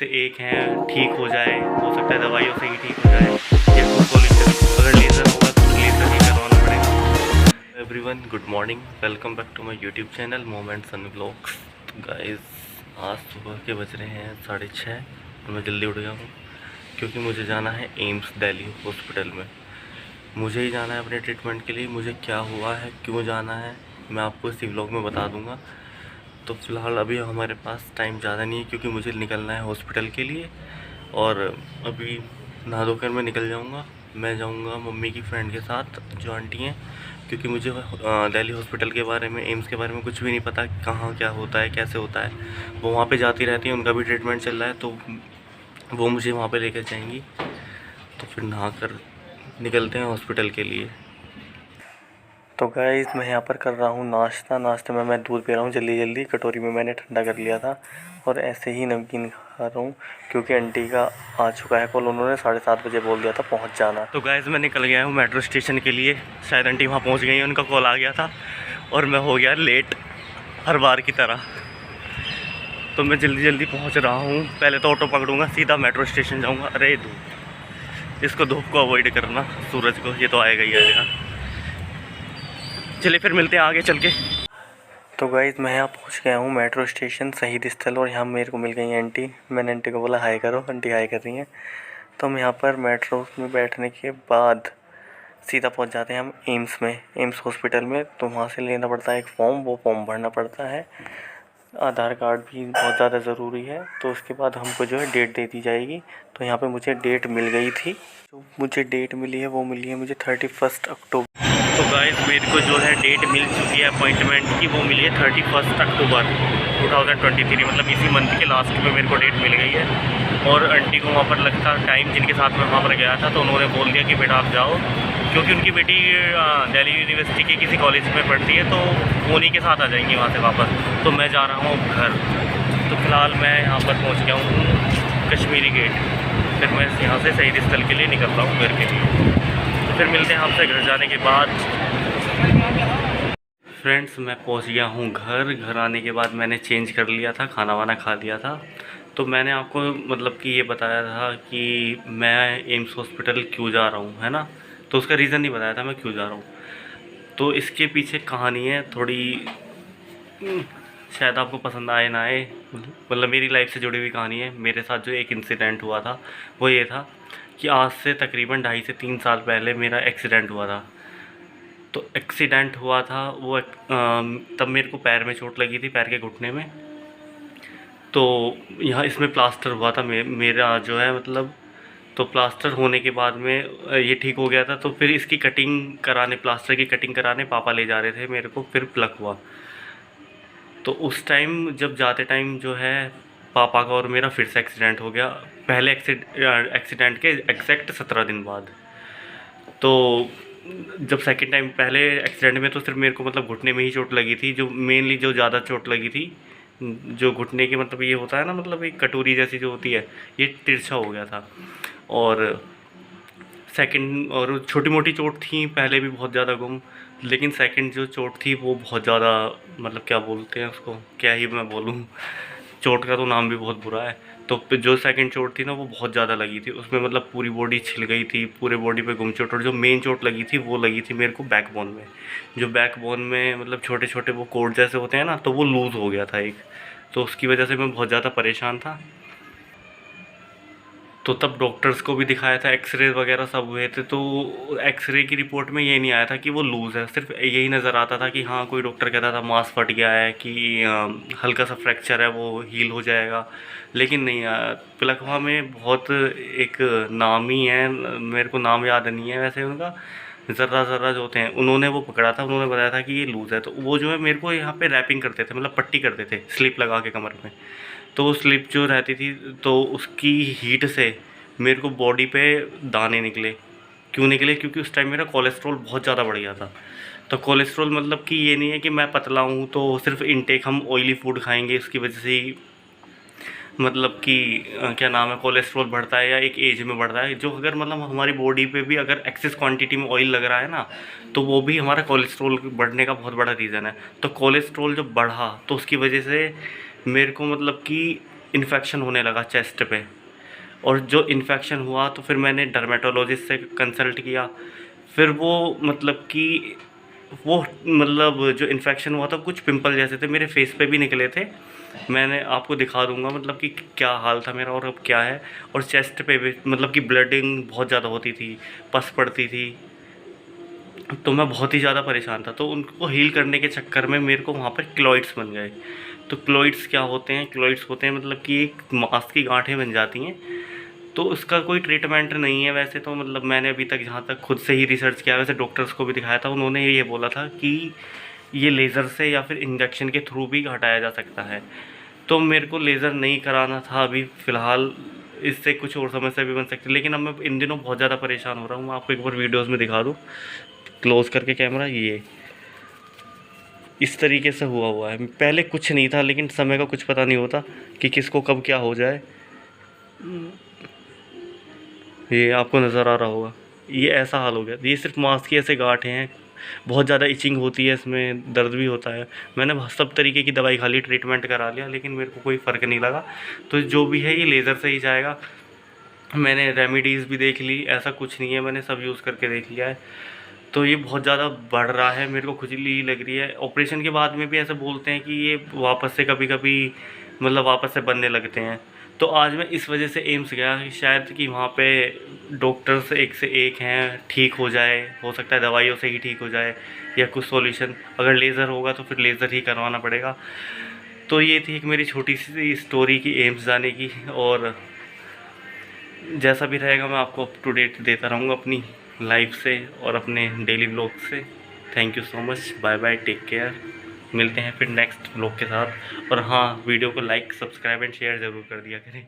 से एक हैं ठीक हो जाए, हो सकता है दवाइयों से ही ठीक हो जाए, या अगर लेज़र होगा तो लेज़र ही करवाना पड़ेगा। Everyone good morning, welcome back to my YouTube channel moments and vlogs. तो गाइस आज सुबह के बज रहे हैं 6:30 और मैं जल्दी उठ गया हूँ क्योंकि मुझे जाना है एम्स दिल्ली हॉस्पिटल में। मुझे ही जाना है अपने ट्रीटमेंट के लिए। मुझे क्या हुआ है, क्यों जाना है, मैं आपको इसी व्लॉग में बता दूंगा। तो फ़िलहाल अभी हमारे पास टाइम ज़्यादा नहीं है क्योंकि मुझे निकलना है हॉस्पिटल के लिए, और अभी नहा धोकर मैं निकल जाऊंगा। मैं जाऊंगा मम्मी की फ्रेंड के साथ जो आंटी हैं, क्योंकि मुझे दिल्ली हॉस्पिटल के बारे में, एम्स के बारे में कुछ भी नहीं पता, कहाँ क्या होता है, कैसे होता है। वो वहाँ पे जाती रहती हैं, उनका भी ट्रीटमेंट चल रहा है, तो वो मुझे वहाँ पे लेकर जाएंगी। तो फिर नहा कर निकलते हैं हॉस्पिटल के लिए। तो गाइस मैं यहाँ पर कर रहा हूँ नाश्ता। नाश्ते में मैं दूध पी रहा हूँ जल्दी जल्दी, कटोरी में मैंने ठंडा कर लिया था, और ऐसे ही नमकीन खा रहा हूँ क्योंकि आंटी का आ चुका है कॉल। उन्होंने 7:30 बजे बोल दिया था पहुँच जाना। तो गाइस मैं निकल गया हूँ मेट्रो स्टेशन के लिए। शायद आंटी वहाँ पहुँच गई है, उनका कॉल आ गया था और मैं हो गया लेट हर बार की तरह। तो मैं जल्दी जल्दी पहुँच रहा हूँ। पहले तो ऑटो पकड़ूँगा, सीधा मेट्रो स्टेशन जाऊँगा। अरे धूप, इसको धूप को अवॉइड करना, सूरज को, ये तो आएगा ही आएगा। चलिए फिर मिलते हैं आगे चल के। तो गाइस मैं यहाँ पहुँच गया हूँ मेट्रो स्टेशन शहीद स्थल, और यहाँ मेरे को मिल गई है आंटी। मैंने आंटी को बोला हाय करो, आंटी हाय कर रही हैं। तो हम यहाँ पर मेट्रो में बैठने के बाद सीधा पहुँच जाते हैं हम एम्स में, एम्स हॉस्पिटल में। तो वहाँ से लेना पड़ता है एक फॉर्म, वो फॉर्म भरना पड़ता है। आधार कार्ड भी बहुत ज़्यादा ज़रूरी है। तो उसके बाद हमको जो है डेट दे दी जाएगी। तो यहाँ पर मुझे डेट मिल गई थी। जो मुझे डेट मिली है वो मिली है मुझे 31 अक्टूबर। तो गाइस मेरे को जो है डेट मिल चुकी है अपॉइंटमेंट की, वो मिली है 31 अक्टूबर 2023, मतलब इसी मंथ के लास्ट में मेरे को डेट मिल गई है। और आंटी को वहाँ पर लगता टाइम, जिनके साथ मैं वहाँ पर गया था, तो उन्होंने बोल दिया कि बेटा आप जाओ, क्योंकि उनकी बेटी दिल्ली यूनिवर्सिटी के किसी कॉलेज में पढ़ती है, तो वो उन्हीं के साथ आ जाएंगी वहाँ से वापस। तो मैं जा रहा हूँ घर। तो फ़िलहाल मैं यहाँ पर पहुँच गया हूँ कश्मीरी गेट। फिर मैं यहाँ से शहीद स्थल के लिए निकल रहा हूँ घर के लिए। तो फिर मिलते हैं आपसे घर जाने के बाद। फ्रेंड्स मैं पहुंच गया हूं घर। घर आने के बाद मैंने चेंज कर लिया था, खाना वाना खा लिया था। तो मैंने आपको मतलब कि ये बताया था कि मैं एम्स हॉस्पिटल क्यों जा रहा हूं, है ना। तो उसका रीज़न नहीं बताया था मैं क्यों जा रहा हूं। तो इसके पीछे कहानी है थोड़ी, शायद आपको पसंद आए ना आए, मतलब मेरी लाइफ से जुड़ी हुई कहानी है। मेरे साथ जो एक इंसिडेंट हुआ था वो ये था कि आज से तकरीबन 2.5 से 3 साल पहले मेरा एक्सीडेंट हुआ था। तो एक्सीडेंट हुआ था वो तब मेरे को पैर में चोट लगी थी, पैर के घुटने में। तो यहाँ इसमें प्लास्टर हुआ था मेरा जो है, मतलब तो प्लास्टर होने के बाद में ये ठीक हो गया था। तो फिर इसकी कटिंग कराने, प्लास्टर की कटिंग कराने पापा ले जा रहे थे मेरे को, फिर प्लग हुआ। तो उस टाइम जब जाते टाइम जो है पापा का और मेरा फिर से एक्सीडेंट हो गया, पहले एक्सीडेंट के एग्जैक्ट 17 दिन बाद। तो जब सेकंड टाइम पहले एक्सीडेंट में तो सिर्फ मेरे को मतलब घुटने में ही चोट लगी थी, जो मेनली जो ज़्यादा चोट लगी थी, जो घुटने की, मतलब ये होता है ना, मतलब एक कटोरी जैसी जो होती है, ये तिरछा हो गया था। और सेकंड, और छोटी मोटी चोट थी पहले भी बहुत ज़्यादा गुम, लेकिन सेकंड जो चोट थी वो बहुत ज़्यादा, मतलब क्या बोलते हैं उसको, क्या ही मैं बोलूँ, चोट का तो नाम भी बहुत बुरा है। तो जो सेकंड चोट थी ना वो बहुत ज़्यादा लगी थी, उसमें मतलब पूरी बॉडी छिल गई थी, पूरे बॉडी पे गुम चोट। और जो मेन चोट लगी थी वो लगी थी मेरे को बैकबोन में। जो बैकबोन में मतलब छोटे छोटे वो कोड जैसे होते हैं ना, तो वो लूज़ हो गया था एक। तो उसकी वजह से मैं बहुत ज़्यादा परेशान था। तो तब डॉक्टर्स को भी दिखाया था, एक्सरे वगैरह सब हुए थे। तो एक्सरे की रिपोर्ट में ये नहीं आया था कि वो लूज़ है, सिर्फ यही नज़र आता था कि हाँ, कोई डॉक्टर कहता था मांस फट गया है, कि हल्का सा फ्रैक्चर है, वो हील हो जाएगा। लेकिन नहीं, पिलखवा में बहुत एक नामी है, मेरे को नाम याद नहीं है वैसे उनका, ज़र्रा ज़र्रा जो होते हैं, उन्होंने वो पकड़ा था। उन्होंने बताया था कि ये लूज़ है। तो वो जो है मेरे को यहाँ पे रैपिंग करते थे, मतलब पट्टी करते थे स्लिप लगा के कमर में। तो वो स्लिप जो रहती थी, तो उसकी हीट से मेरे को बॉडी पे दाने निकले। क्यों निकले? क्योंकि उस टाइम मेरा कोलेस्ट्रॉल बहुत ज़्यादा बढ़ गया था। तो कोलेस्ट्रॉल मतलब कि ये नहीं है कि मैं पतला हूँ तो सिर्फ इनटेक हम ऑयली फूड खाएंगे उसकी वजह से ही, मतलब कि क्या नाम है, कोलेस्ट्रॉल बढ़ता है या एक एज में बढ़ता है। जो अगर मतलब हमारी बॉडी पे भी अगर एक्सेस क्वांटिटी में ऑयल लग रहा है ना, तो वो भी हमारा कोलेस्ट्रॉल बढ़ने का बहुत बड़ा रीज़न है। तो कोलेस्ट्रॉल जब बढ़ा तो उसकी वजह से मेरे को मतलब कि इन्फेक्शन होने लगा चेस्ट पे। और जो इन्फेक्शन हुआ तो फिर मैंने डर्मेटोलॉजिस्ट से कंसल्ट किया। फिर वो मतलब कि वो मतलब जो इन्फेक्शन हुआ था कुछ पिंपल जैसे थे, मेरे फेस पे भी निकले थे। मैंने आपको दिखा दूंगा मतलब कि क्या हाल था मेरा और अब क्या है। और चेस्ट पे भी मतलब कि ब्लडिंग बहुत ज़्यादा होती थी, पस पड़ती थी। तो मैं बहुत ही ज़्यादा परेशान था। तो उनको हील करने के चक्कर में मेरे को वहाँ पर क्लोइड्स बन गए। तो क्लोइड्स क्या होते हैं? क्लोइड्स होते हैं मतलब कि एक मांस की गांठें बन जाती हैं। तो उसका कोई ट्रीटमेंट नहीं है वैसे तो, मतलब मैंने अभी तक जहाँ तक खुद से ही रिसर्च किया, वैसे डॉक्टर्स को भी दिखाया था, उन्होंने ये बोला था कि ये लेज़र से या फिर इंजेक्शन के थ्रू भी हटाया जा सकता है। तो मेरे को लेज़र नहीं कराना था अभी फ़िलहाल, इससे कुछ और समस्या भी बन सकती है। लेकिन अब मैं इन दिनों बहुत ज़्यादा परेशान हो रहा हूँ। मैं आपको एक बार वीडियोज़ में दिखा दूँ, क्लोज़ करके कैमरा, ये इस तरीके से हुआ है। पहले कुछ नहीं था, लेकिन समय का कुछ पता नहीं होता कि किसको कब क्या हो जाए। ये आपको नज़र आ रहा होगा, ये ऐसा हाल हो गया। ये सिर्फ मांस की ऐसे गांठें हैं, बहुत ज़्यादा इचिंग होती है, इसमें दर्द भी होता है। मैंने सब तरीके की दवाई खा ली, ट्रीटमेंट करा लिया, लेकिन मेरे को कोई फ़र्क नहीं लगा। तो जो भी है ये लेज़र से ही जाएगा। मैंने रेमेडीज़ भी देख ली, ऐसा कुछ नहीं है, मैंने सब यूज़ करके देख लिया है। तो ये बहुत ज़्यादा बढ़ रहा है, मेरे को खुजली लग रही है। ऑपरेशन के बाद में भी ऐसे बोलते हैं कि ये वापस से कभी कभी मतलब वापस से बनने लगते हैं। तो आज मैं इस वजह से एम्स गया कि शायद कि वहाँ पे डॉक्टर्स एक से एक हैं, ठीक हो जाए, हो सकता है दवाइयों से ही ठीक हो जाए या कुछ सॉल्यूशन। अगर लेज़र होगा तो फिर लेज़र ही करवाना पड़ेगा। तो ये थी एक मेरी छोटी सी स्टोरी की एम्स जाने की, और जैसा भी रहेगा मैं आपको अप टू डेट देता रहूँगा अपनी लाइफ से और अपने डेली व्लॉग से। Thank you so much, bye bye, take care. मिलते हैं फिर नेक्स्ट व्लॉग के साथ। और हाँ, वीडियो को लाइक, सब्सक्राइब एंड शेयर ज़रूर कर दिया करें।